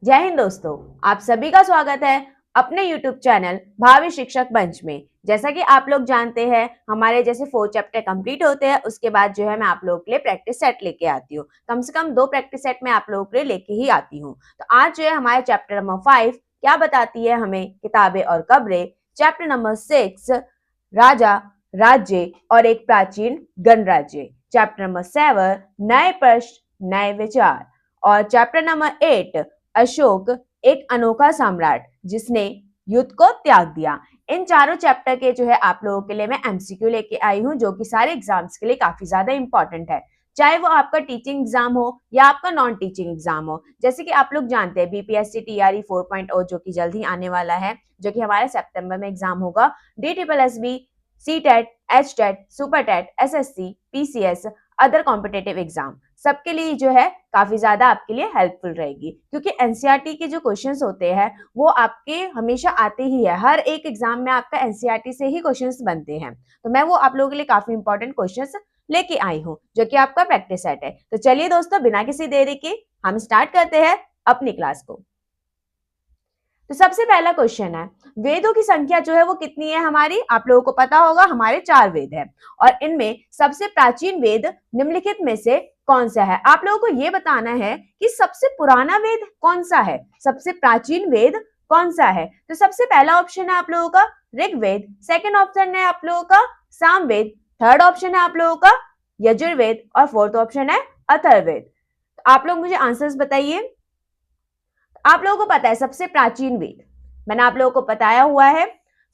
जय हिंद दोस्तों, आप सभी का स्वागत है अपने YouTube चैनल भावी शिक्षक मंच में। जैसा कि आप लोग जानते हैं, हमारे जैसे 4 चैप्टर कंप्लीट होते हैं, उसके बाद जो है मैं आप लोगों के लिए प्रैक्टिस सेट लेके आती हूँ। कम से कम 2 प्रैक्टिस सेट मैं आप लोगों के लिए लेके ही आती हूँ। तो आज जो है हमारे चैप्टर नंबर 5 क्या बताती है हमें किताबें और कब्रें, चैप्टर नंबर 6 राजा, राज्य और एक प्राचीन गणराज्य, चैप्टर नंबर 7 नए प्रश्न नए विचार और चैप्टर नंबर 8 अशोक एक अनोखा सम्राट जिसने युद्ध को त्याग दिया। इन चारों चैप्टर के जो है आप लोगों के लिए मैं एमसीक्यू लेके आई हूँ, जो कि सारे एग्जाम्स के लिए काफी ज्यादा इंपॉर्टेंट है, चाहे वो आपका टीचिंग एग्जाम हो या आपका नॉन टीचिंग एग्जाम हो। जैसे कि आप लोग जानते हैं बीपीएससी टीआरई 4.0 जो कि जल्द ही आने वाला है, जो कि हमारे सितंबर में एग्जाम होगा। DSSB, CTET, HTET, super TET, SSC, PCS, other competitive exam सबके लिए जो है काफी ज्यादा आपके लिए हेल्पफुल रहेगी, क्योंकि एनसीईआरटी के जो क्वेश्चंस होते हैं वो आपके हमेशा आते ही है। हर एक एग्जाम में आपका एनसीईआरटी से ही क्वेश्चंस बनते हैं, तो मैं वो आप लोगों के लिए काफी इंपॉर्टेंट क्वेश्चंस लेके आई हूँ, जो कि आपका प्रैक्टिस सेट है। तो चलिए दोस्तों, बिना किसी देरी के हम स्टार्ट करते हैं अपनी क्लास को। तो सबसे पहला क्वेश्चन है, वेदों की संख्या जो है वो कितनी है हमारी? आप लोगों को पता होगा हमारे 4 वेद है, और इनमें सबसे प्राचीन वेद निम्नलिखित में से कौन सा है? आप लोगों को ये बताना है कि सबसे पुराना वेद कौन सा है, सबसे प्राचीन वेद कौन सा है। तो सबसे पहला ऑप्शन है आप लोगों का ऋग्वेद, सेकंड ऑप्शन है आप लोगों का सामवेद, थर्ड ऑप्शन है आप लोगों का यजुर्वेद और फोर्थ ऑप्शन है अथर्ववेद। तो आप लोग मुझे आंसर्स बताइए। आप लोगों को पता है सबसे प्राचीन वेद, मैंने आप लोगों को बताया हुआ है,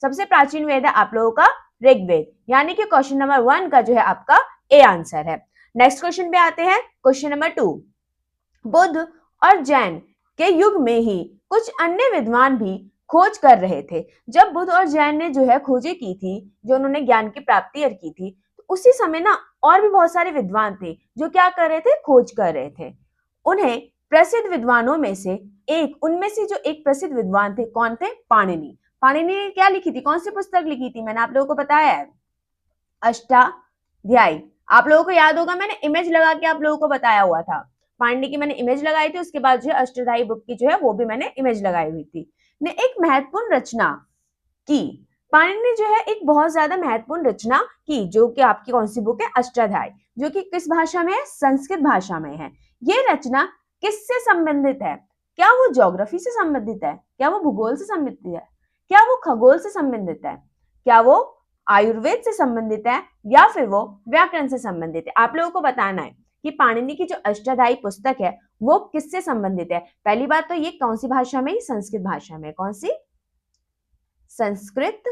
सबसे प्राचीन वेद है आप लोगों का ऋग्वेद, यानी कि क्वेश्चन नंबर 1 का जो है आपका ए आंसर है। नेक्स्ट क्वेश्चन पे आते हैं, क्वेश्चन नंबर 2। बुद्ध और जैन के युग में ही कुछ अन्य विद्वान भी खोज कर रहे थे। जब बुद्ध और जैन ने जो है खोजें की थी, जो उन्होंने ज्ञान की प्राप्ति की थी, तो उसी समय ना और भी बहुत सारे विद्वान थे जो क्या कर रहे थे, खोज कर रहे थे। उन्हें प्रसिद्ध विद्वानों में से उनमें से जो एक प्रसिद्ध विद्वान थे, कौन थे? पाणिनि। पाणिनि ने क्या लिखी थी, कौन सी पुस्तक लिखी थी? मैंने आप लोगों को बताया है अष्टाध्यायी। आप लोगों को याद होगा, मैंने इमेज लगा के आप लोगों को बताया हुआ था। पाणिनि की मैंने इमेज लगाई थी, उसके बाद जो है अष्टाध्यायी बुक की जो है वो भी मैंने इमेज लगाई हुई थी। ने एक महत्वपूर्ण रचना की, पाणिनि ने जो है एक बहुत ज्यादा महत्वपूर्ण रचना की, जो कि आपकी कौन सी बुक है? अष्टाध्यायी, जो कि किस भाषा में है? संस्कृत भाषा में है। ये रचना किससे संबंधित है? क्या वो ज्योग्राफी से संबंधित है? क्या वो भूगोल से संबंधित है? क्या वो खगोल से संबंधित है? क्या वो आयुर्वेद से संबंधित है? या फिर वो व्याकरण से संबंधित है? आप लोगों को बताना है कि पाणिनि की जो अष्टाध्यायी पुस्तक है वो किससे संबंधित है। पहली बात तो ये कौन सी भाषा में? संस्कृत भाषा में। कौन सी? संस्कृत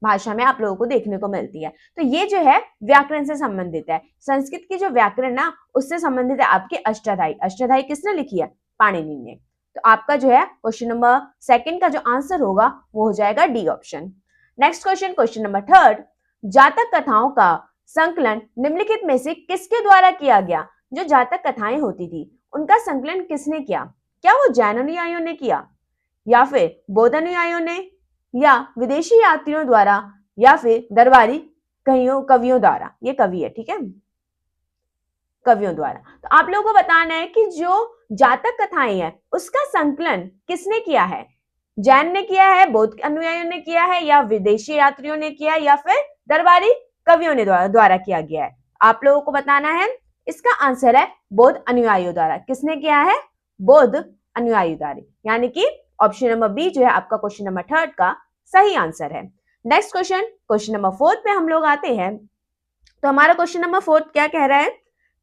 भाषा में आप लोगों को देखने को मिलती है। तो ये जो है व्याकरण से संबंधित है, संस्कृत की जो व्याकरण ना उससे संबंधित है आपकी अष्टाध्यायी। अष्टाध्यायी किसने लिखी है? पाणिनि ने। तो आपका जो है क्वेश्चन नंबर 2 का जो आंसर होगा वो हो जाएगा D option. Next question, question number 3, जातक कथाओं का संकलन निम्नलिखित में से किसके द्वारा किया गया? जो जातक कथाएं होती थी उनका संकलन किसने किया? क्या वो जैन अनुयायियों ने किया, या फिर बौद्ध अनुयायियों ने, या विदेशी यात्रियों द्वारा, या फिर दरबारी कवियों द्वारा? ये कवि है, ठीक है, कवियों द्वारा। तो आप लोगों को बताना है कि जो जातक कथाएं हैं उसका संकलन किसने किया है? जैन ने किया है, बौद्ध अनुयायियों ने किया है, या विदेशी यात्रियों ने किया है, या फिर दरबारी कवियों ने द्वारा किया गया है? आप लोगों को बताना है। इसका आंसर है बौद्ध अनुयायियों द्वारा। किसने किया है? बौद्ध अनुयायी द्वारा, यानी कि ऑप्शन नंबर बी जो है आपका क्वेश्चन नंबर 3 का सही आंसर है। नेक्स्ट क्वेश्चन, क्वेश्चन नंबर 4 पे हम लोग आते हैं। तो हमारा क्वेश्चन नंबर 4 क्या कह रहा है?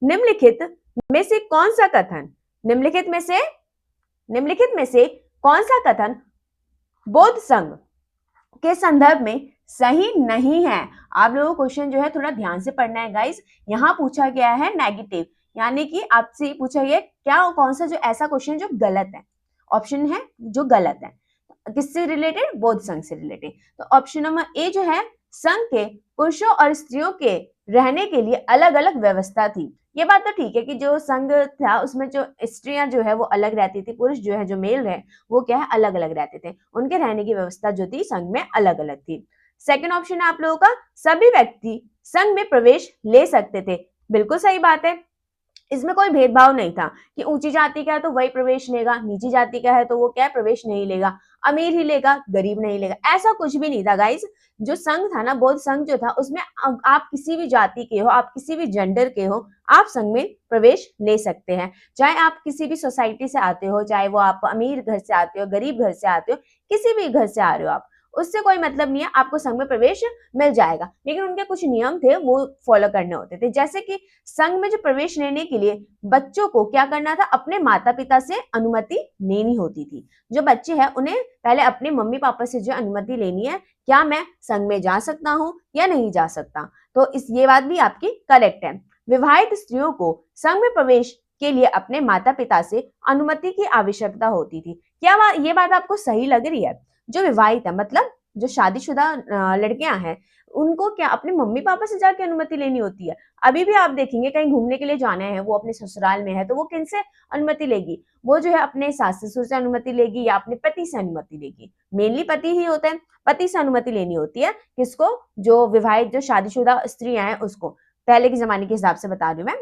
निम्नलिखित में से कौन सा कथन, निम्नलिखित में से कौन सा कथन बौद्ध संघ के संदर्भ में सही नहीं है? आप लोगों को क्वेश्चन जो है थोड़ा ध्यान से पढ़ना है गाइस। यहाँ पूछा गया है नेगेटिव, यानी कि आपसे पूछा गया क्या कौन सा जो ऐसा क्वेश्चन जो गलत है, ऑप्शन है जो गलत है, किससे रिलेटेड? बौद्ध संघ से रिलेटेड। तो ऑप्शन नंबर ए जो है, संघ के पुरुषों और स्त्रियों के रहने के लिए अलग अलग व्यवस्था थी। ये बात तो ठीक है कि जो संघ था उसमें जो स्त्रियां जो है वो अलग रहती थी, पुरुष जो है जो मेल है वो क्या है अलग अलग रहते थे, उनके रहने की व्यवस्था जो थी संघ में अलग अलग थी। सेकंड ऑप्शन है आप लोगों का, सभी व्यक्ति संघ में प्रवेश ले सकते थे। बिल्कुल सही बात है, इसमें कोई भेदभाव नहीं था कि ऊंची जाति का है तो वही प्रवेश लेगा, नीची जाति का है तो वो क्या है प्रवेश नहीं लेगा, अमीर ही लेगा गरीब नहीं लेगा, ऐसा कुछ भी नहीं था गाइस। जो संघ था ना, बौद्ध संघ जो था उसमें आप किसी भी जाति के हो, आप किसी भी जेंडर के हो, आप संघ में प्रवेश ले सकते हैं। चाहे आप किसी भी सोसाइटी से आते हो, चाहे वो आप अमीर घर से आते हो, गरीब घर से आते हो, किसी भी घर से आ रहे हो आप, उससे कोई मतलब नहीं है, आपको संघ में प्रवेश मिल जाएगा। लेकिन उनके कुछ नियम थे वो फॉलो करने होते थे, जैसे कि संघ में जो प्रवेश लेने के लिए बच्चों को क्या करना था, अपने माता पिता से अनुमति लेनी होती थी। जो बच्चे हैं उन्हें पहले अपने मम्मी पापा से जो अनुमति लेनी है, क्या मैं संघ में जा सकता हूँ या नहीं जा सकता। तो ये बात भी आपकी करेक्ट है। विवाहित स्त्रियों को संघ में प्रवेश के लिए अपने माता पिता से अनुमति की आवश्यकता होती थी। क्या ये बात आपको सही लग रही है? जो विवाहित है मतलब जो शादीशुदा लड़कियां हैं, उनको क्या अपने मम्मी पापा से जाके अनुमति लेनी होती है? अभी भी आप देखेंगे कहीं घूमने के लिए जाना है, वो अपने ससुराल में है तो वो किनसे अनुमति लेगी? वो जो है अपने सास ससुर से अनुमति लेगी या अपने पति से अनुमति लेगी। मेनली पति ही होते हैं, पति से अनुमति लेनी होती है। किसको? जो विवाहित जो शादीशुदा स्त्रियां हैं उसको। पहले के जमाने के हिसाब से बता रही हूँ मैं,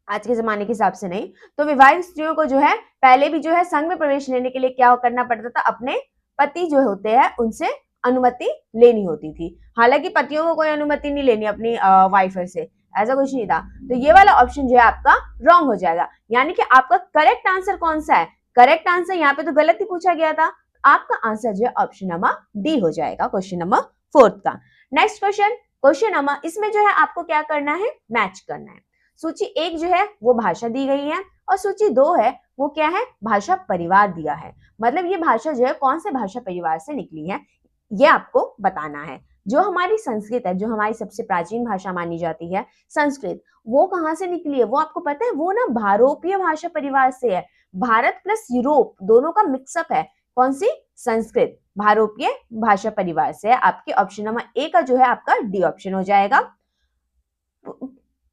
आज के जमाने के हिसाब से नहीं। तो विवाहित स्त्रियों को जो है पहले भी जो है संघ में प्रवेश लेने के लिए क्या करना पड़ता था, अपने पति जो होते हैं उनसे अनुमति लेनी होती थी। हालांकि पतियों को कोई अनुमति नहीं लेनी अपनी वाइफ से, ऐसा कुछ नहीं था। तो ये वाला ऑप्शन जो है आपका रॉन्ग हो जाएगा। यानी कि आपका करेक्ट आंसर कौन सा है? करेक्ट आंसर यहाँ पे तो गलत ही पूछा गया था। आपका आंसर जो है ऑप्शन नंबर डी हो जाएगा, क्वेश्चन नंबर 4 का। नेक्स्ट क्वेश्चन, क्वेश्चन नंबर, इसमें जो है आपको क्या करना है, मैच करना है। सूची 1 जो है वो भाषा दी गई है और सूची 2 है वो क्या है, भाषा परिवार दिया है। मतलब ये भाषा जो है कौन से भाषा परिवार से निकली है ये आपको बताना है। जो हमारी संस्कृत है, जो हमारी सबसे प्राचीन भाषा मानी जाती है संस्कृत, वो कहाँ से निकली है वो आपको पता है? वो ना भारोपीय भाषा परिवार से है। भारत प्लस यूरोप दोनों का मिक्सअप है। कौन सी? संस्कृत भारोपीय भाषा परिवार से है। आपके ऑप्शन नंबर ए का जो है आपका डी ऑप्शन हो जाएगा।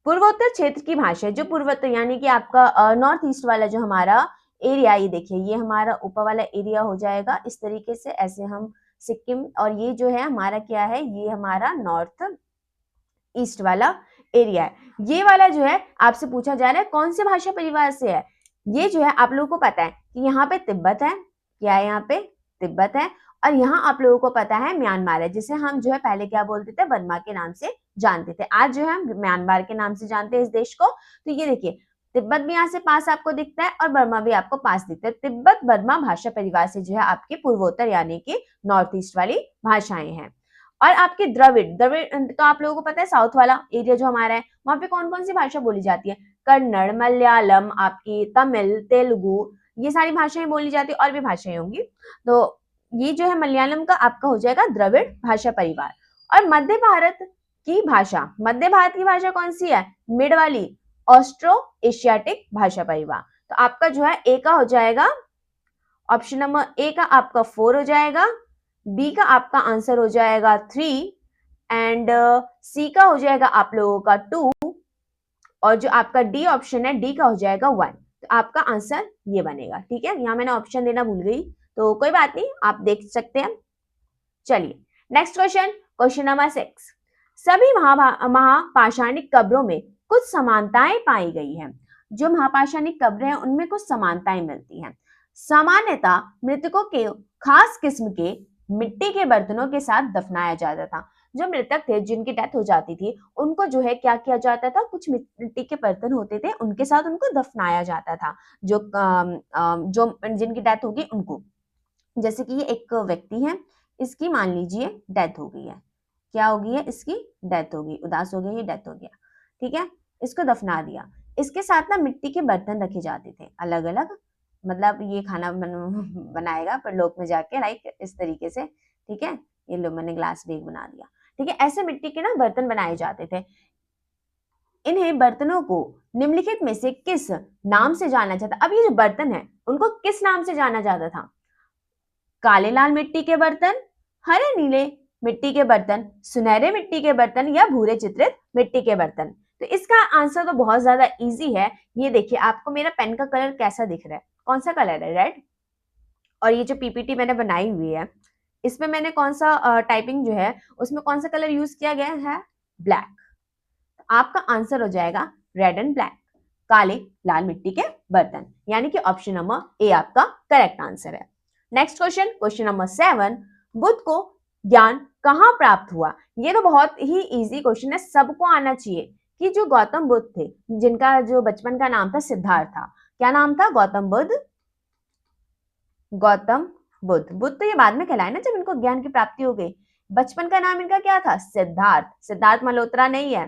पूर्वोत्तर क्षेत्र की भाषा, जो पूर्वोत्तर यानी कि आपका नॉर्थ ईस्ट वाला जो हमारा एरिया, ये देखिए ये हमारा ऊपर वाला एरिया हो जाएगा इस तरीके से, ऐसे हम सिक्किम, और ये जो है हमारा क्या है, ये हमारा नॉर्थ ईस्ट वाला एरिया है। ये वाला जो है आपसे पूछा जा रहा है कौन से भाषा परिवार से है। ये जो है आप लोगों को पता है कि यहाँ पे तिब्बत है, क्या है यहाँ पे तिब्बत है, और यहाँ आप लोगों को पता है म्यांमार है, जिसे हम जो है पहले क्या बोलते थे, बर्मा के नाम से जानते थे। आज जो है हम म्यांमार के नाम से जानते हैं इस देश को। तो ये देखिए तिब्बत भी यहाँ से पास आपको दिखता है और बर्मा भी आपको पास दिखता है। तिब्बत बर्मा भाषा परिवार से जो है आपके पूर्वोत्तर यानी कि नॉर्थ ईस्ट वाली भाषाएं हैं। और आपके द्रविड़, द्रविड़ तो आप लोगों को पता है साउथ वाला एरिया जो हमारा है, वहां पे कौन कौन सी भाषा बोली जाती है? कन्नड़, मलयालम, आपकी तमिल, तेलुगु, ये सारी भाषाएं बोली जाती है, और भी भाषाएं होंगी। तो ये जो है मलयालम का आपका हो जाएगा द्रविड़ भाषा परिवार। और मध्य भारत की भाषा, मध्य भारत की भाषा कौन सी है? मिड वाली, ऑस्ट्रो एशियाटिक भाषा परिवार। तो आपका जो है ए का हो जाएगा, ऑप्शन नंबर ए का आपका 4 हो जाएगा, बी का आपका आंसर हो जाएगा 3 एंड सी का हो जाएगा आप लोगों का 2, और जो आपका डी ऑप्शन है डी का हो जाएगा 1। तो आपका आंसर ये बनेगा। ठीक है, यहाँ मैंने ऑप्शन देना भूल गई तो कोई बात नहीं, आप देख सकते हैं। चलिए नेक्स्ट क्वेश्चन, क्वेश्चन नंबर 6। सभी महापाषाणिक कब्रों में कुछ समानताएं पाई गई हैं। जो महापाषाणिक कब्रें हैं उनमें कुछ समानताएं मिलती हैं। सामान्यतः मृतकों के खास किस्म के मिट्टी के बर्तनों के साथ दफनाया जाता था। जो मृतक थे जिनकी डेथ हो जाती थी उनको जो है क्या किया जाता था, कुछ मिट्टी के बर्तन होते थे उनके साथ उनको दफनाया जाता था। जो जिनकी डेथ होगी उनको, जैसे कि ये एक व्यक्ति है, इसकी मान लीजिए डेथ हो गई है, क्या हो गई है, इसकी डेथ हो गई, उदास हो गई, ये डेथ हो गया, ठीक है, इसको दफना दिया। इसके साथ ना मिट्टी के बर्तन रखे जाते थे अलग अलग, मतलब ये खाना बनाएगा पर लोक में जाके, लाइक इस तरीके से, ठीक है, ये लो मैंने ग्लास बेग बना दिया, ठीक है, ऐसे मिट्टी के ना बर्तन बनाए जाते थे। इन्हें बर्तनों को निम्नलिखित में से किस नाम से जाना जाता? अब ये जो बर्तन है उनको किस नाम से जाना जाता था? काले लाल मिट्टी के बर्तन, हरे नीले मिट्टी के बर्तन, सुनहरे मिट्टी के बर्तन, या भूरे चित्रित मिट्टी के बर्तन। तो इसका आंसर तो बहुत ज्यादा इजी है। ये देखिए आपको मेरा पेन का कलर कैसा दिख रहा है, कौन सा कलर है? रेड। और ये जो पीपीटी मैंने बनाई हुई है इसमें मैंने कौन सा टाइपिंग जो है उसमें कौन सा कलर यूज किया गया है? ब्लैक। आपका आंसर हो जाएगा रेड एंड ब्लैक। काले लाल मिट्टी के बर्तन, यानी कि ऑप्शन नंबर ए आपका करेक्ट आंसर है। Next question, question number 7, Buddha को ज्ञान कहाँ प्राप्त हुआ? ये तो बहुत ही इजी क्वेश्चन है, सबको आना चाहिए कि जो गौतम बुद्ध थे, जिनका जो बचपन का नाम था सिद्धार्थ था, क्या नाम था? गौतम बुद्ध। गौतम बुद्ध, बुद्ध तो ये बाद में कहलाए ना जब इनको ज्ञान की प्राप्ति हो गई। बचपन का नाम इनका क्या था? सिद्धार्थ। सिद्धार्थ मल्होत्रा नहीं है,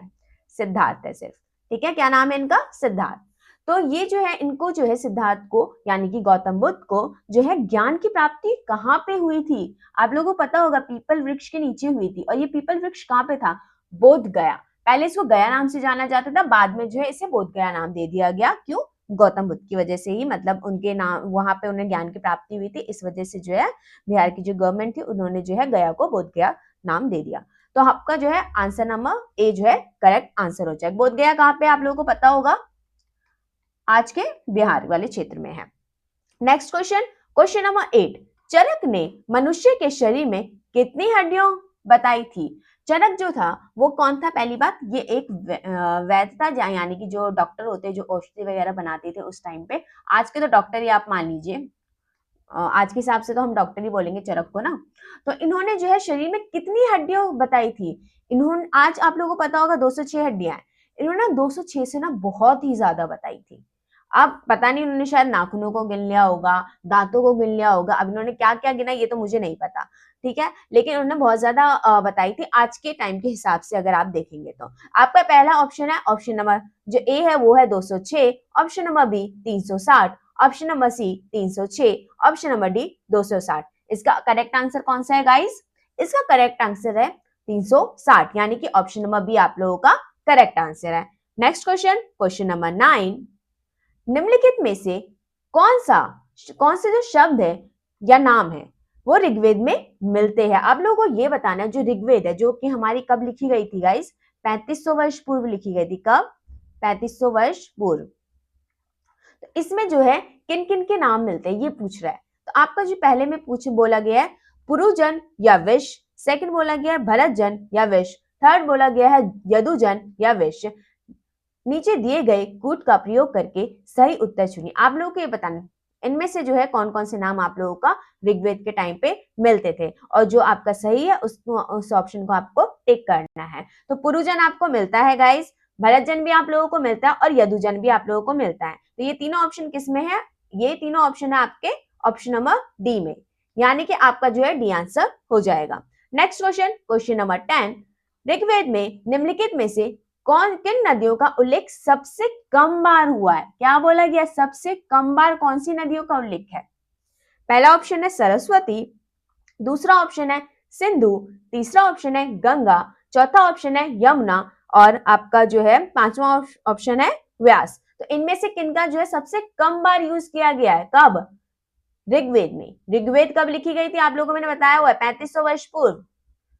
सिद्धार्थ है सिर्फ, ठीक है। क्या नाम है इनका? सिद्धार्थ। तो ये जो है इनको जो है सिद्धार्थ को यानी कि गौतम बुद्ध को जो है ज्ञान की प्राप्ति कहाँ पे हुई थी? आप लोगों को पता होगा पीपल वृक्ष के नीचे हुई थी। और ये पीपल वृक्ष कहाँ पे था? बोध गया। पहले इसको गया नाम से जाना जाता था, बाद में जो है इसे बोध गया नाम दे दिया गया। क्यों? गौतम बुद्ध की वजह से ही, मतलब उनके नाम वहां पे उन्हें ज्ञान की प्राप्ति हुई थी, इस वजह से जो है बिहार की जो गवर्नमेंट थी उन्होंने जो है गया को बोध गया नाम दे दिया। तो आपका जो है आंसर नंबर ए जो है करेक्ट आंसर हो जाएगा। बोध गया कहाँ पे आप लोगों को पता होगा? आज के बिहार वाले क्षेत्र में है। नेक्स्ट क्वेश्चन, क्वेश्चन नंबर 8, चरक ने मनुष्य के शरीर में कितनी हड्डियां बताई थी? चरक जो था वो कौन था? पहली बात, ये एक वैद्य था, यानी कि जो डॉक्टर होते हैं जो औषधि वगैरह बनाते थे उस टाइम पे। आज के तो डॉक्टर ही आप मान लीजिए, आज के हिसाब से तो हम डॉक्टर ही बोलेंगे चरक को ना। तो इन्होंने जो है शरीर में कितनी हड्डियां बताई थी? इन्होंने, आज आप लोगों को पता होगा 206 हड्डियां हैं, इन्होंने 206 से ना बहुत ही ज्यादा बताई थी। अब पता नहीं उन्होंने शायद नाखूनों को गिन लिया होगा, दांतों को गिन लिया होगा, अब इन्होंने क्या क्या गिना ये तो मुझे नहीं पता, ठीक है। लेकिन उन्होंने बहुत ज्यादा बताई थी आज के टाइम के हिसाब से अगर आप देखेंगे तो। आपका पहला ऑप्शन है, ऑप्शन नंबर जो ए है वो है 206, option number B 360, option number C 306, option number D 260। इसका करेक्ट आंसर कौन सा है गाइस? इसका करेक्ट आंसर है 360, यानी कि ऑप्शन नंबर बी आप लोगों का करेक्ट आंसर है। नेक्स्ट क्वेश्चन, क्वेश्चन नंबर 9, निम्नलिखित में से कौन से जो शब्द है या नाम है वो ऋग्वेद में मिलते हैं? आप लोगों को ये बताना है जो ऋग्वेद है, जो कि हमारी कब लिखी गई थी गाइस? 3500 वर्ष पूर्व लिखी गई थी। कब? 3500 वर्ष पूर्व। तो इसमें जो है किन किन के नाम मिलते हैं ये पूछ रहा है। तो आपका जो पहले में बोला गया है पुरुजन या विश, सेकंड बोला गया है भरतजन या विश, थर्ड बोला गया है यदुजन या विश। नीचे दिए गए कूट का प्रयोग करके सही उत्तर चुनिए। आप लोगों को ये बताना इनमें से जो है कौन कौन से नाम आप लोगों का ऋग्वेद के टाइम पे मिलते थे, और जो आपका सही है उसको, उस ऑप्शन को आपको टिक करना है। तो पुरुजन आपको मिलता है गाइस, भरतजन भी आप लोगों को मिलता है और यदुजन भी आप लोगों को मिलता है। तो ये तीनों ऑप्शन किस में है? ये तीनों ऑप्शन है आपके ऑप्शन नंबर डी में, यानी कि आपका जो है डी आंसर हो जाएगा। Next question, question number 10, Rigveda में निम्नलिखित में से किन नदियों का उल्लेख सबसे कम बार हुआ है? क्या बोला गया? सबसे कम बार कौन सी नदियों का उल्लेख है? पहला ऑप्शन है सरस्वती, दूसरा ऑप्शन है सिंधु, तीसरा ऑप्शन है गंगा, चौथा ऑप्शन है यमुना, और आपका जो है पांचवा ऑप्शन है व्यास। तो इनमें से किनका जो है सबसे कम बार यूज किया गया है? कब? ऋग्वेद में। ऋग्वेद कब लिखी गई थी? आप लोगों को मैंने बताया हुआ है 3500 वर्ष पूर्व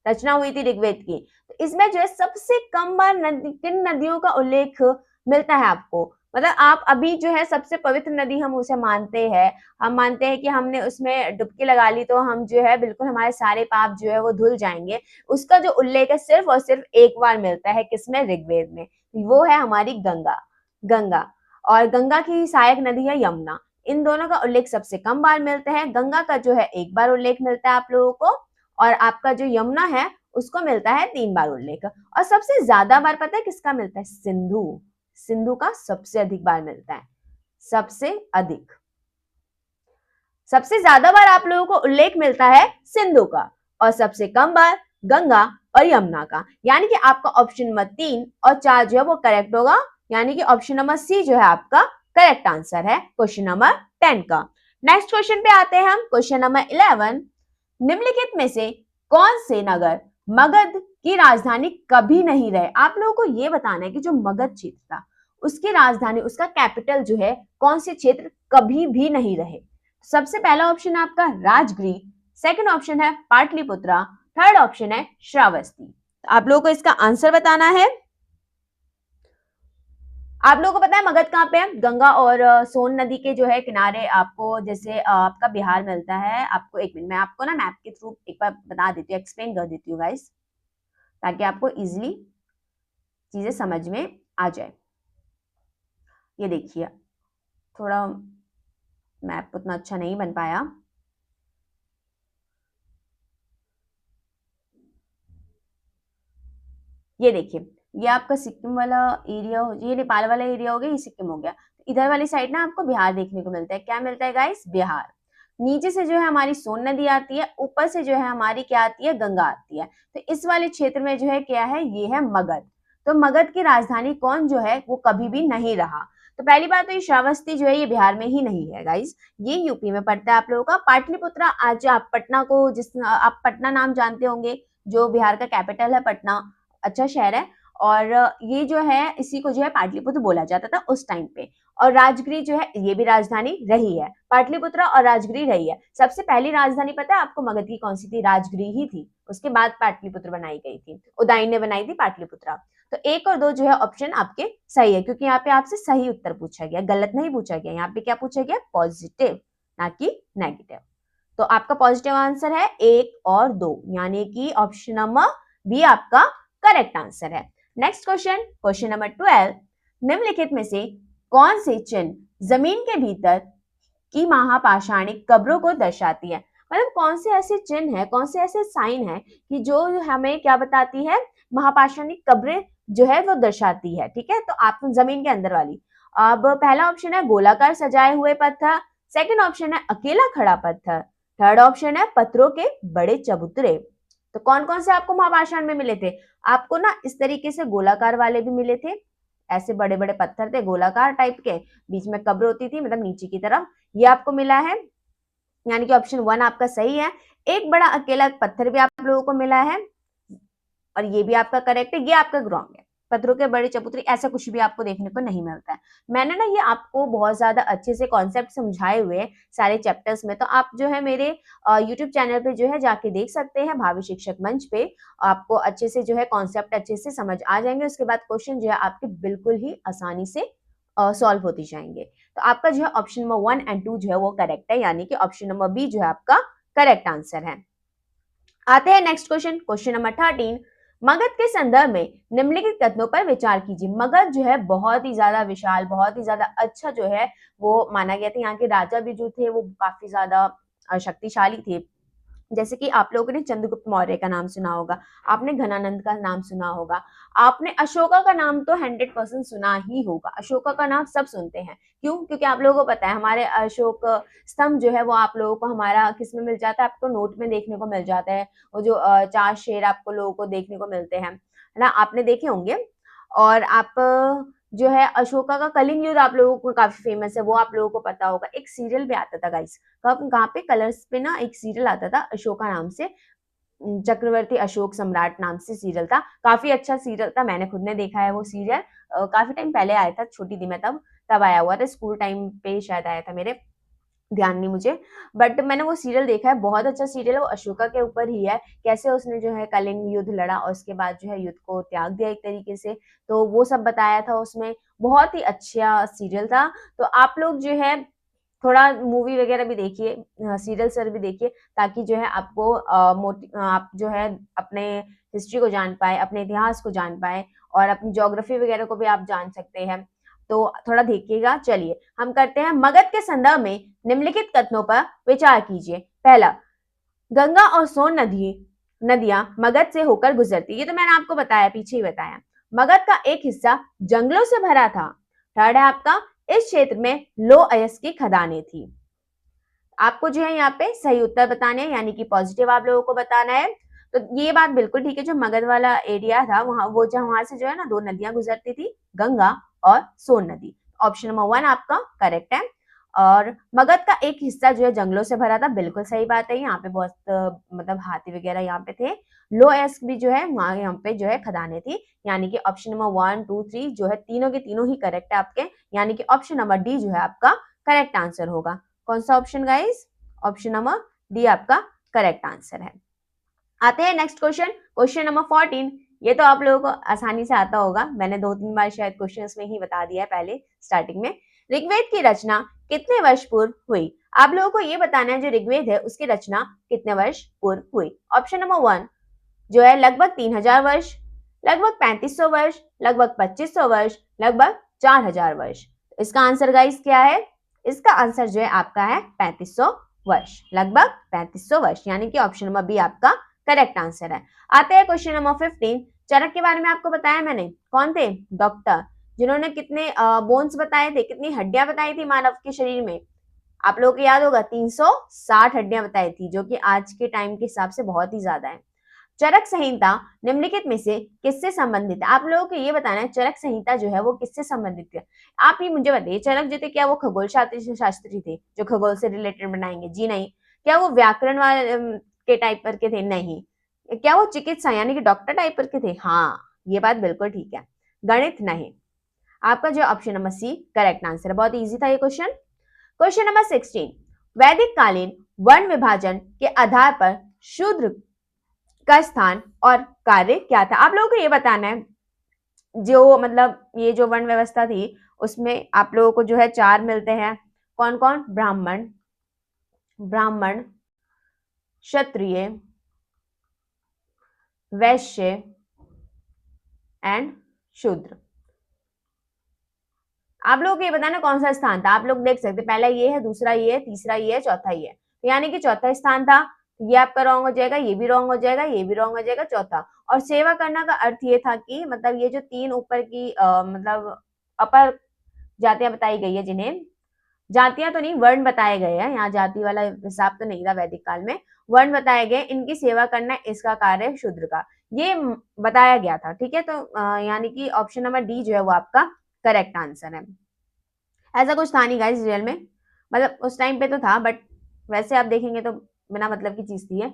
रचना हुई थी ऋग्वेद की। तो इसमें जो है सबसे कम बार किन नदियों का उल्लेख मिलता है आपको? मतलब आप अभी जो है सबसे पवित्र नदी हम उसे मानते हैं, हम मानते हैं कि हमने उसमें डुबकी लगा ली तो हम जो है बिल्कुल हमारे सारे पाप जो है वो धुल जाएंगे। उसका जो उल्लेख है सिर्फ और सिर्फ एक बार मिलता है, किसमें? ऋग्वेद में। वो है हमारी गंगा। गंगा और गंगा की सहायक नदी है यमुना। इन दोनों का उल्लेख सबसे कम बार मिलता है। गंगा का जो है एक बार उल्लेख मिलता है आप लोगों को, और आपका जो यमुना है उसको मिलता है 3 बार उल्लेख। और सबसे ज्यादा बार पता है किसका मिलता है? सिंधु। सिंधु का सबसे अधिक बार मिलता है, सबसे अधिक। सबसे ज्यादा बार आप लोगों को उल्लेख मिलता है सिंधु का, और सबसे कम बार गंगा और यमुना का। यानी कि आपका ऑप्शन नंबर 3 और 4 जो है वो करेक्ट होगा, यानी कि ऑप्शन नंबर सी जो है आपका करेक्ट आंसर है क्वेश्चन नंबर 10 का। नेक्स्ट क्वेश्चन पे आते हैं हम, क्वेश्चन नंबर 11, निम्नलिखित में से कौन से नगर मगध की राजधानी कभी नहीं रहे? आप लोगों को यह बताना है कि जो मगध क्षेत्र था उसकी राजधानी, उसका कैपिटल जो है कौन से क्षेत्र कभी भी नहीं रहे? सबसे पहला ऑप्शन है आपका राजगृह, सेकंड ऑप्शन है पाटलिपुत्रा, थर्ड ऑप्शन है श्रावस्ती। तो आप लोगों को इसका आंसर बताना है। आप लोगों को पता है मगध कहाँ पे है? गंगा और सोन नदी के जो है किनारे आपको, जैसे आपका बिहार मिलता है। आपको एक मिनट मैं आपको ना मैप के थ्रू एक बार बता देती हूँ, एक्सप्लेन कर देती हूँ गाइस, ताकि आपको इजीली चीजें समझ में आ जाए। ये देखिए, थोड़ा मैप उतना अच्छा नहीं बन पाया। ये देखिए, ये आपका सिक्किम वाला एरिया ये नेपाल वाला एरिया हो गया, ये सिक्किम हो गया। इधर वाली साइड ना आपको बिहार देखने को मिलता है। क्या मिलता है गाइस? बिहार। नीचे से जो है हमारी सोन नदी आती है, ऊपर से जो है हमारी क्या आती है? गंगा आती है। तो इस वाले क्षेत्र में जो है क्या है? ये है मगध। तो मगध की राजधानी कौन जो है वो कभी भी नहीं रहा। तो पहली बात तो ये श्रावस्ती जो है ये बिहार में ही नहीं है गाइस, ये यूपी में पड़ता है आप लोगों का। पाटलिपुत्रा, आज आप पटना को आप पटना नाम जानते होंगे, जो बिहार का कैपिटल है पटना, अच्छा शहर है। और ये जो है इसी को जो है पाटलिपुत्र बोला जाता था उस टाइम पे। और राजगिरी जो है ये भी राजधानी रही है, पाटलिपुत्र और राजगिरी रही है। सबसे पहली राजधानी पता है आपको मगध की कौन सी थी? राजगिरी ही थी, उसके बाद पाटलिपुत्र बनाई गई थी, उदयन ने बनाई थी पाटलिपुत्रा। तो 1 और 2 जो है ऑप्शन आपके सही है, क्योंकि यहाँ पे आपसे सही उत्तर पूछा गया, गलत नहीं पूछा गया। यहाँ पे क्या पूछा गया? पॉजिटिव, ना कि नेगेटिव। तो आपका पॉजिटिव आंसर है 1 और 2, यानी कि ऑप्शन नंबर बी आपका करेक्ट आंसर है। नेक्स्ट क्वेश्चन, क्वेश्चन नंबर 12, निम्नलिखित में से कौन से चिन्ह जमीन के भीतर की महापाषाणिक कब्रों को दर्शाती है? मतलब कौन से ऐसे चिन्ह है, कौन से ऐसे साइन है कि जो हमें क्या बताती है? महापाषाणिक कब्रें जो है वो दर्शाती है। ठीक है, तो आप जमीन के अंदर वाली। अब पहला ऑप्शन है गोलाकार सजाए हुए पत्थर, सेकंड ऑप्शन है अकेला खड़ा पत्थर, थर्ड ऑप्शन है पत्थरों के बड़े चबूतरे। तो कौन कौन से आपको महापाषाण में मिले थे? आपको ना इस तरीके से गोलाकार वाले भी मिले थे, ऐसे बड़े बड़े पत्थर थे गोलाकार टाइप के, बीच में कब्र होती थी, मतलब नीचे की तरफ, ये आपको मिला है, यानी कि ऑप्शन 1 आपका सही है। एक बड़ा अकेला पत्थर भी आप लोगों को मिला है, और ये भी आपका करेक्ट है। ये आपका रॉन्ग है, पत्थरों के बड़े चबूतरे ऐसा कुछ भी आपको देखने को नहीं मिलता है। मैंने ना ये आपको बहुत ज्यादा अच्छे से कॉन्सेप्ट समझाए हुए सारे चैप्टर्स में, तो आप जो है मेरे यूट्यूब चैनल पे जो है जाके देख सकते हैं, भावी शिक्षक मंच पे। आपको अच्छे से जो है कॉन्सेप्ट अच्छे से समझ आ जाएंगे। उसके बाद क्वेश्चन जो है आपके बिल्कुल ही आसानी से सॉल्व होती जाएंगे। तो आपका जो है ऑप्शन नंबर 1 एंड 2 जो है वो करेक्ट है, यानी कि ऑप्शन नंबर बी जो है आपका करेक्ट आंसर है। आते हैं next question, question number 13, Magadh के संदर्भ में निम्नलिखित कथनों पर विचार कीजिए। मगध जो है बहुत ही ज्यादा विशाल, बहुत ही ज्यादा अच्छा जो है वो माना गया था। यहाँ के राजा भी जो थे वो काफी ज्यादा शक्तिशाली थे। जैसे कि आप लोगों ने चंद्रगुप्त मौर्य का नाम सुना होगा, आपने घनानंद का नाम सुना होगा, आपने अशोका का नाम तो 100% सुना ही होगा। अशोका का नाम सब सुनते हैं, क्यों? क्योंकि आप लोगों को पता है हमारे अशोक स्तंभ जो है वो आप लोगों को हमारा किस में मिल जाता है? आपको नोट में देखने को मिल जाता है। वो जो 4 शेर आपको लोगों को देखने को मिलते हैं, है ना, आपने देखे होंगे। और आप जो है अशोका का कलिंग युद्ध आप लोगों को काफी फेमस है, वो आप लोगों को पता होगा। एक सीरियल भी आता था गाइस, कब कहाँ पे? कलर्स पे ना एक सीरियल आता था अशोका नाम से, चक्रवर्ती अशोक सम्राट नाम से सीरियल था। काफी अच्छा सीरियल था, मैंने खुद ने देखा है वो सीरियल। काफी टाइम पहले आया था, छोटी थी मैं तब तब आया हुआ था, स्कूल टाइम पे शायद आया था मेरे, ध्यान नहीं मुझे, बट मैंने वो सीरियल देखा है। बहुत अच्छा सीरियल है वो, अशोका के ऊपर ही है, कैसे उसने जो है कलिंग युद्ध लड़ा और उसके बाद जो है युद्ध को त्याग दिया एक तरीके से। तो वो सब बताया था उसमें, बहुत ही अच्छा सीरियल था। तो आप लोग जो है थोड़ा मूवी वगैरह भी देखिए, सीरियल सर भी देखिए, ताकि जो है आपको आप जो है अपने हिस्ट्री को जान पाए, अपने इतिहास को जान पाए, और अपनी ज्योग्राफी वगैरह को भी आप जान सकते हैं। तो थोड़ा देखिएगा। चलिए हम करते हैं, मगध के संदर्भ में निम्नलिखित कथनों पर विचार कीजिए। पहला, गंगा और सोन नदियां मगध से होकर गुजरती, ये तो मैंने आपको बताया, पीछे ही बताया। मगध का एक हिस्सा जंगलों से भरा था। थर्ड है आपका, इस क्षेत्र में लोह अयस्क की खदानें थी। आपको जो है यहाँ पे सही उत्तर बताने हैं, यानी कि पॉजिटिव आप लोगों को बताना है। तो ये बात बिल्कुल ठीक है, जो मगध वाला एरिया था वहां, वो जो वहां से जो है ना 2 नदियां गुजरती थी, गंगा और सोन नदी। ऑप्शन नंबर 1 आपका करेक्ट है। और मगध का एक हिस्सा जो है जंगलों से भरा था, बिल्कुल सही बात है। यहाँ पे बहुत मतलब हाथी वगैरह यहाँ पे थे। लो एस्क भी जो है वहां यहाँ पे जो है खदानें थी, यानी कि ऑप्शन नंबर 1 2 3 जो है तीनों के तीनों ही करेक्ट है आपके, यानी कि ऑप्शन नंबर डी जो है आपका करेक्ट आंसर होगा। कौन सा option guys? Option number D आपका करेक्ट आंसर है। आते हैं नेक्स्ट क्वेश्चन, क्वेश्चन नंबर 14। ये तो आप लोगों को आसानी से आता होगा, मैंने 2-3 बार शायद क्वेश्चंस में ही बता दिया है पहले स्टार्टिंग में। ऋग्वेद की रचना कितने वर्ष पूर्व हुई? आप लोगों को ये बताना है जो ऋग्वेद है उसकी रचना कितने वर्ष पूर्व हुई। ऑप्शन नंबर 1 जो है लगभग 3000 वर्ष, लगभग 3500 वर्ष, लगभग 2500 वर्ष, लगभग 4000 वर्ष। इसका आंसर गाइस क्या है? इसका आंसर जो है आपका है 3500 वर्ष, लगभग 3500 वर्ष, यानी कि ऑप्शन नंबर बी आपका करेक्ट आंसर है। आते हैं क्वेश्चन नंबर 15। चरक के बारे में आपको बताया मैंने, कौन थे? डॉक्टर, जिन्होंने कितने बोन्स बताए थे, कितनी हड्डियां बताई थी मानव के शरीर में? आप लोगों को याद होगा 360 हड्डियां बताई थी, जो कि आज के टाइम के हिसाब से बहुत ही ज्यादा है। चरक संहिता निम्नलिखित में से किससे संबंधित है? आप लोगों को ये बताना है चरक संहिता जो है वो किससे संबंधित है। आप ये मुझे बताइए, चरक जो थे क्या वो खगोल शास्त्री थे जो खगोल से रिलेटेड बनाएंगे? जी नहीं। क्या वो व्याकरण वाले के टाइप पर के थे? नहीं। क्या वो चिकित्सा यानी कि डॉक्टर टाइप पर के थे? हाँ, ये बात बिल्कुल ठीक है। गणित नहीं। आपका जो option number C correct answer है। बहुत इजी था ये क्वेश्चन। Question number 16। वैदिक कालीन वर्ण विभाजन के आधार पर शूद्र का स्थान और कार्य क्या था? आप लोगों को ये बताना है, जो मतलब ये जो वर्ण व्यवस्था थी उसमें आप लोगों को जो है 4 मिलते हैं। कौन कौन? ब्राह्मण, क्षत्रिय, वैश्य एंड शूद्र। आप लोगों को ये बताना कौन सा स्थान था। आप लोग देख सकते हैं, पहला ये है, दूसरा ये है, तीसरा ये है, चौथा ये है। तो यानी कि चौथा स्थान था, ये आपका रॉन्ग हो जाएगा, ये भी रॉन्ग हो जाएगा, ये भी रॉन्ग हो जाएगा, चौथा। और सेवा करना का अर्थ ये था कि मतलब ये जो 3 ऊपर की मतलब अपर जातियां बताई गई है, जिन्हें जातियां तो नहीं वर्ण बताए गए हैं, यहाँ जाति वाला हिसाब तो नहीं था वैदिक काल में, वर्ण बताए गए, इनकी सेवा करना इसका कार्य है शूद्र का, ये बताया गया था। ठीक है, तो यानी कि ऑप्शन नंबर डी जो है वो आपका करेक्ट आंसर है। ऐसा कुछ था नहीं गाइस रियल में, मतलब उस टाइम पे तो था, बट वैसे आप देखेंगे तो बिना मतलब की चीज थी है।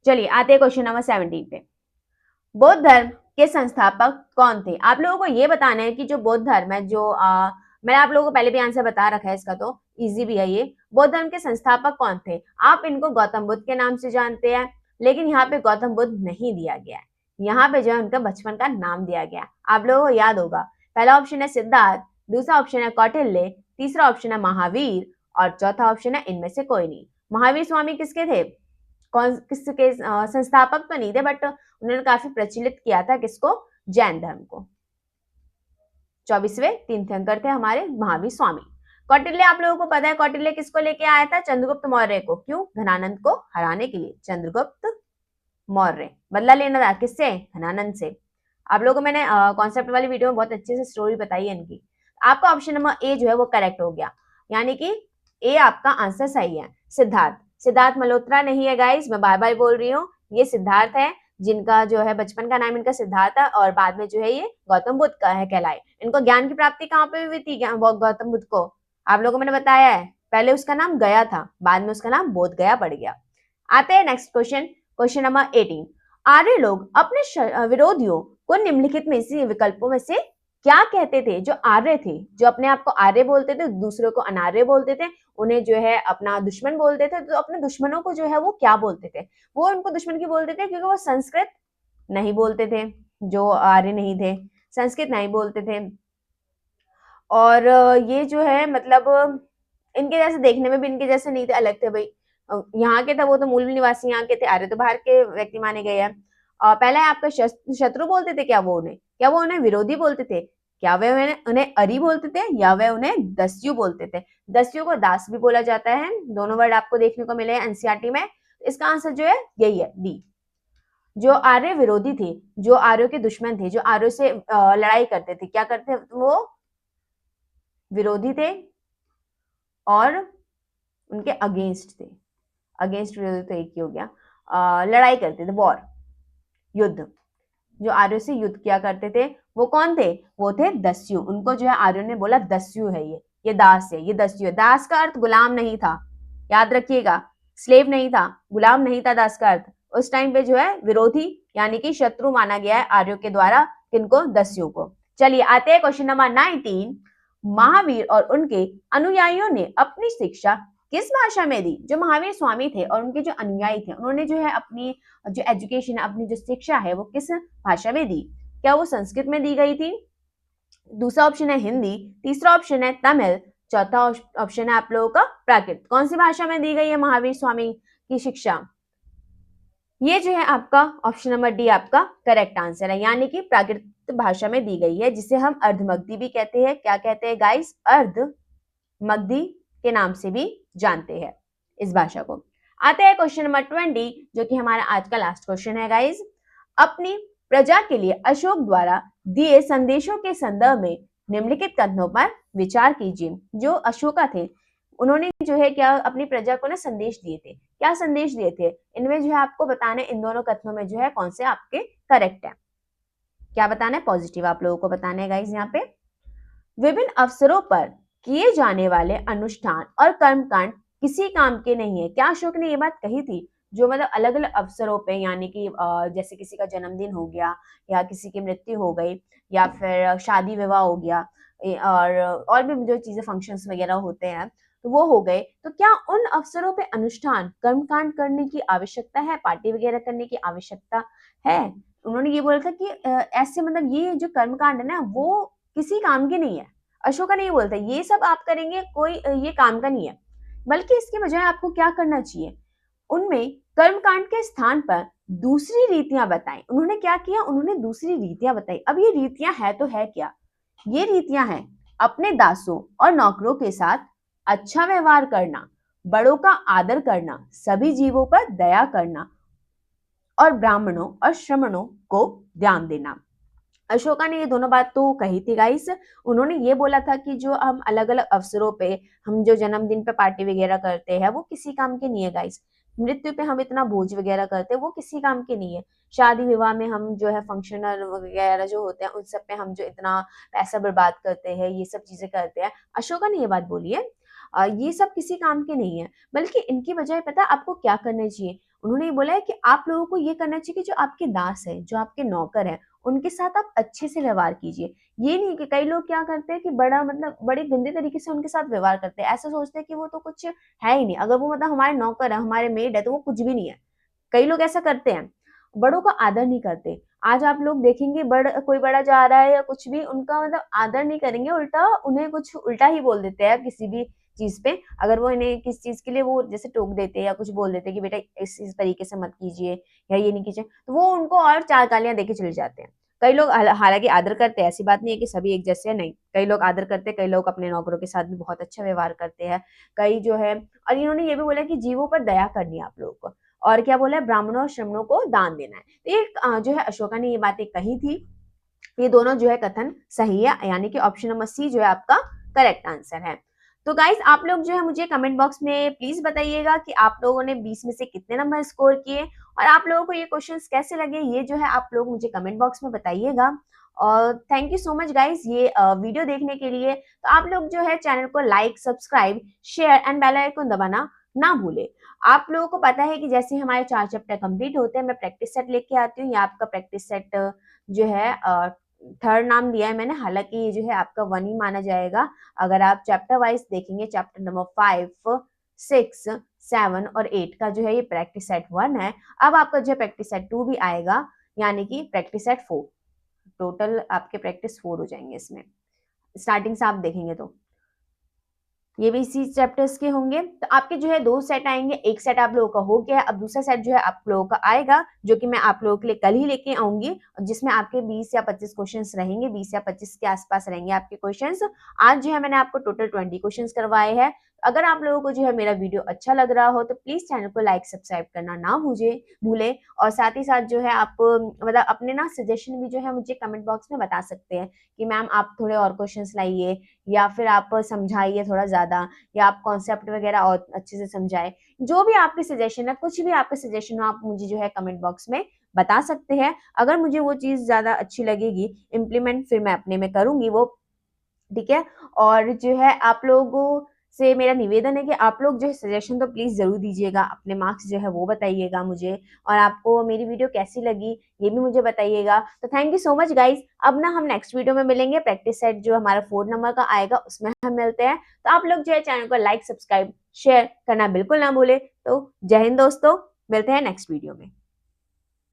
चलिए आते हैं क्वेश्चन नंबर 17 पे। बौद्ध धर्म के संस्थापक कौन थे? आप लोगों को ये बताना है कि जो बौद्ध धर्म है, जो मैंने आप लोगों को पहले भी आंसर बता रखा है इसका, तो इजी भी है ये। बौद्ध धर्म के संस्थापक कौन थे? आप इनको गौतम बुद्ध के नाम से जानते हैं, लेकिन यहाँ पे गौतम बुद्ध नहीं दिया गया है, यहाँ पे जो है उनका बचपन का नाम दिया गया। आप लोगों को याद होगा, पहला ऑप्शन है सिद्धार्थ, दूसरा ऑप्शन है कौटिल्य, तीसरा ऑप्शन है महावीर और चौथा ऑप्शन है इनमें से कोई नहीं। महावीर स्वामी किसके थे? कौन किसके संस्थापक तो नहीं थे, बट उन्होंने काफी प्रचलित किया था किसको? जैन धर्म को। 24वें तीर्थंकर थे हमारे महावीर स्वामी। कौटिल्य, आप लोगों को पता है कौटिल्य किसको लेके आया था? चंद्रगुप्त मौर्य को। क्यों? धनानंद को हराने के लिए। चंद्रगुप्त मौर्य बदला लेना था किससे? धनानंद से। आप लोगों को मैंने कॉन्सेप्ट वाली वीडियो में बहुत अच्छे से स्टोरी बताई है इनकी। आपका ऑप्शन नंबर ए जो है वो करेक्ट हो गया, यानी कि ए आपका आंसर सही है। सिद्धार्थ, सिद्धार्थ मल्होत्रा नहीं है गाइस, मैं बार बार बोल रही हूँ, ये सिद्धार्थ है, जिनका जो है बचपन का नाम इनका सिद्धार्थ है और बाद में जो है ये गौतम बुद्ध का है कहलाए। इनको ज्ञान की प्राप्ति कहाँ पे हुई थी गौतम बुद्ध को? आप लोगों को मैंने बताया है, पहले उसका नाम गया था, बाद में उसका नाम बोध गया पड़ गया। आते हैं नेक्स्ट क्वेश्चन, क्वेश्चन नंबर 18। आर्य लोग अपने विरोधियों को निम्नलिखित में से विकल्पों में से क्या कहते थे? जो आर्य थे, जो अपने आप को आर्य बोलते थे, दूसरों को अनार्य बोलते थे, उन्हें जो है अपना दुश्मन बोलते थे, तो अपने दुश्मनों को जो है वो क्या बोलते थे? वो उनको दुश्मन क्यों बोलते थे? क्योंकि वो संस्कृत नहीं बोलते थे, जो आर्य नहीं थे संस्कृत नहीं बोलते थे, और ये जो है मतलब इनके जैसे देखने में भी इनके जैसे नहीं थे, अलग थे भाई। यहाँ के थे वो तो मूल निवासी यहाँ के थे, आर्य तो बाहर के व्यक्ति माने गए हैं। पहला है आपका शत्रु बोलते थे क्या वो उन्हें? क्या वो उन्हें विरोधी बोलते थे? क्या वे उन्हें अरि बोलते थे या वे उन्हें दस्यु बोलते थे? दस्यु को दास भी बोला जाता है, दोनों वर्ड आपको देखने को मिले हैं एनसीईआरटी में। इसका आंसर जो है यही है, डी। जो आर्य विरोधी थे, जो आर्यों के दुश्मन थे, जो आर्यों से लड़ाई करते थे, क्या करते वो? विरोधी थे और उनके अगेंस्ट थे। अगेंस्ट विरोधी तो एक ही हो गया, लड़ाई करते थे, वॉर, युद्ध। जो आर्यों से युद्ध किया करते थे वो कौन थे? वो थे दस्यु। उनको जो है आर्यों ने बोला दस्यु है, ये दास है, ये दस्यु है। दास का अर्थ गुलाम नहीं था, याद रखिएगा, स्लेव नहीं था, गुलाम नहीं था दास का अर्थ। उस टाइम पे जो है विरोधी यानी कि शत्रु माना गया है आर्यों के द्वारा, किनको? दस्यु को। चलिए आते हैं क्वेश्चन नंबर 19। महावीर और उनके अनुयायियों ने अपनी शिक्षा किस भाषा में दी? जो महावीर स्वामी थे और उनके जो अनुयायी थे, उन्होंने जो है अपनी जो एजुकेशन है, अपनी जो शिक्षा है, वो किस भाषा में दी? क्या वो संस्कृत में दी गई थी? दूसरा ऑप्शन है हिंदी, तीसरा ऑप्शन है तमिल, चौथा ऑप्शन है आप लोगों का प्राकृत। कौन सी भाषा में दी गई है महावीर स्वामी की शिक्षा? ये जो है आपका ऑप्शन नंबर डी आपका करेक्ट आंसर है, यानी कि प्राकृत तो भाषा में दी गई है, जिसे हम अर्धमगधी भी कहते हैं। क्या कहते हैं गाइस? अर्धमगधी के नाम से भी जानते हैं इस भाषा को। आते हैं क्वेश्चन नंबर 20, जो कि हमारा आज का लास्ट क्वेश्चन है गाइस। अपनी प्रजा के लिए अशोक द्वारा दिए संदेशों के संदर्भ में निम्नलिखित कथनों पर विचार कीजिए। जो अशोका थे, उन्होंने जो है क्या अपनी प्रजा को ना संदेश दिए थे। क्या संदेश दिए थे? इनमें जो है आपको बताना है, इन दोनों कथनों में जो है कौन से आपके करेक्ट है। क्या बताना है? पॉजिटिव आप लोगों को बताना है गाइस। यहाँ पे विभिन्न अवसरों पर किए जाने वाले अनुष्ठान और कर्मकांड किसी काम के नहीं है। क्या अशोक ने ये बात कही थी? जो मतलब अलग अलग अवसरों पे, यानी कि जैसे किसी का जन्मदिन हो गया, या किसी की मृत्यु हो गई, या फिर शादी विवाह हो गया, और भी जो चीजें फंक्शंस वगैरह होते हैं तो वो हो गए, तो क्या उन अवसरों पे अनुष्ठान कर्मकांड करने की आवश्यकता है, पार्टी वगैरह करने की आवश्यकता है? उन्होंने ये बोला था कि ऐसे मतलब ये जो कर्मकांड है ना, वो किसी काम की नहीं है। अशोका ने ये बोलता है ये सब आप करेंगे, कोई ये काम का नहीं है, बल्कि इसके बजाय आपको क्या करना चाहिए, उनमें कर्मकांड के स्थान पर दूसरी रीतियां बताएं। उन्होंने क्या किया? उन्होंने दूसरी रीतियां बताई। अब ये रीतियां है तो है क्या? ये रीतियां हैं अपने दासों और नौकरों के साथ अच्छा व्यवहार करना, बड़ों का आदर करना, सभी जीवों पर दया करना, और ब्राह्मणों और श्रमणों को ध्यान देना। अशोका ने ये दोनों बात तो कही थी गाइस। उन्होंने ये बोला था कि जो हम अलग अलग अवसरों पे, हम जो जन्मदिन पे पार्टी वगैरह करते हैं, वो किसी काम के नहीं है गाइस। मृत्यु पे हम इतना भोज वगैरह करते हैं, वो किसी काम के नहीं है। शादी विवाह में हम जो है फंक्शनल वगैरह जो होते हैं, उन सब पे हम जो इतना पैसा बर्बाद करते हैं, ये सब चीजें करते हैं, अशोका ने ये बात बोली है। ये सब किसी काम के नहीं है, बल्कि इनकी बजाय पता है आपको क्या करना चाहिए? उन्होंने ये बोला है कि आप लोगों को ये करना चाहिए कि जो आपके दास है, जो आपके नौकर है, उनके साथ आप अच्छे से व्यवहार कीजिए। ये नहीं कि कई लोग क्या करते हैं कि बड़ा मतलब बड़े गंदे तरीके से उनके साथ व्यवहार करते हैं। ऐसा सोचते हैं कि वो तो कुछ है ही नहीं, अगर वो मतलब हमारे नौकर है, हमारे मेड है, तो वो कुछ भी नहीं है। कई लोग ऐसा करते हैं, बड़ों का आदर नहीं करते। आज आप लोग देखेंगे कोई बड़ा जा रहा है या कुछ भी, उनका मतलब आदर नहीं करेंगे, उल्टा उन्हें कुछ उल्टा ही बोल देते हैं किसी भी चीज पे। अगर वो इन्हें किस चीज के लिए वो जैसे टोक देते हैं या कुछ बोल देते हैं कि बेटा इस तरीके से मत कीजिए या ये नहीं कीजिए, तो वो उनको और चार गालियां देके चले जाते हैं। कई लोग हालांकि आदर करते हैं, ऐसी बात नहीं है कि सभी एक जैसे हैं, नहीं, कई लोग आदर करते हैं, कई लोग अपने नौकरों के साथ भी बहुत अच्छा व्यवहार करते हैं, कई जो है। और इन्होंने ये भी बोला कि जीवों पर दया करनी है आप लोगों को, और क्या बोला है, ब्राह्मणों और श्रमणों को दान देना है। तो ये जो है अशोका ने ये बातें कही थी। ये दोनों जो है कथन सही है, यानी कि ऑप्शन नंबर सी जो है आपका करेक्ट आंसर है। तो गाइस आप लोग जो है मुझे कमेंट बॉक्स में प्लीज बताइएगा कि आप लोगों ने 20 में से कितने नंबर स्कोर किए, और आप लोगों को ये क्वेश्चंस कैसे लगे, ये जो है आप लोग मुझे कमेंट बॉक्स में बताइएगा। और thank you so much guys ये वीडियो देखने के लिए। तो आप लोग जो है चैनल को like, subscribe, share and bell icon दबाना ना भूले। आप लोगों को पता है कि जैसे हमारे 4 चैप्टर कंप्लीट होते हैं, मैं प्रैक्टिस सेट लेके आती हूँ। ये आपका प्रैक्टिस सेट जो है थर्ड नाम दिया है मैंने, हालांकि ये जो है आपका 1 ही माना जाएगा। अगर आप चैप्टर वाइज देखेंगे, चैप्टर नंबर 5, 6, 7 और 8 का जो है ये प्रैक्टिस सेट 1 है। अब आपका जो है प्रैक्टिस सेट 2 भी आएगा, यानी कि प्रैक्टिस सेट 4। टोटल आपके प्रैक्टिस 4 हो जाएंगे इसमें, स्टार्टिंग से आप देखेंगे तो ये भी इसी चैप्टर्स के होंगे। तो आपके जो है 2 सेट आएंगे, एक सेट आप लोगों का हो गया है, अब दूसरा सेट जो है आप लोगों का आएगा, जो कि मैं आप लोगों के लिए कल ही लेके आऊंगी, जिसमें आपके 20 या 25 क्वेश्चंस रहेंगे, 20 या 25 के आसपास रहेंगे आपके क्वेश्चंस। आज जो है मैंने आपको टोटल 20 क्वेश्चंस करवाए हैं। अगर आप लोगों को जो है मेरा वीडियो अच्छा लग रहा हो तो प्लीज चैनल को लाइक, सब्सक्राइब करना ना भूले, और साथ ही साथ जो है आप मतलब अपने ना सजेशन भी जो है मुझे कमेंट बॉक्स में बता सकते हैं कि मैम आप थोड़े और क्वेश्चंस लाइए, या फिर आप समझाइए थोड़ा ज्यादा, या आप कॉन्सेप्ट वगैरह और अच्छे से समझाए। जो भी आपके सजेशन है, कुछ भी आपके सजेशन हो, आप मुझे जो है कमेंट बॉक्स में बता सकते हैं। अगर मुझे वो चीज ज्यादा अच्छी लगेगी इम्प्लीमेंट, फिर मैं अपने में करूंगी वो, ठीक है। और जो है आप लोगों से मेरा निवेदन है कि आप लोग जो है सजेशन तो प्लीज जरूर दीजिएगा, अपने मार्क्स जो है वो बताइएगा मुझे, और आपको मेरी वीडियो कैसी लगी ये भी मुझे बताइएगा। तो thank you so much guys. अब ना हम नेक्स्ट वीडियो में मिलेंगे, प्रैक्टिस सेट जो हमारा 4 नंबर का आएगा उसमें हम मिलते हैं। तो आप लोग जो है चैनल को लाइक, सब्सक्राइब, शेयर करना बिल्कुल ना भूले। तो जय हिंद दोस्तों, मिलते हैं नेक्स्ट वीडियो में।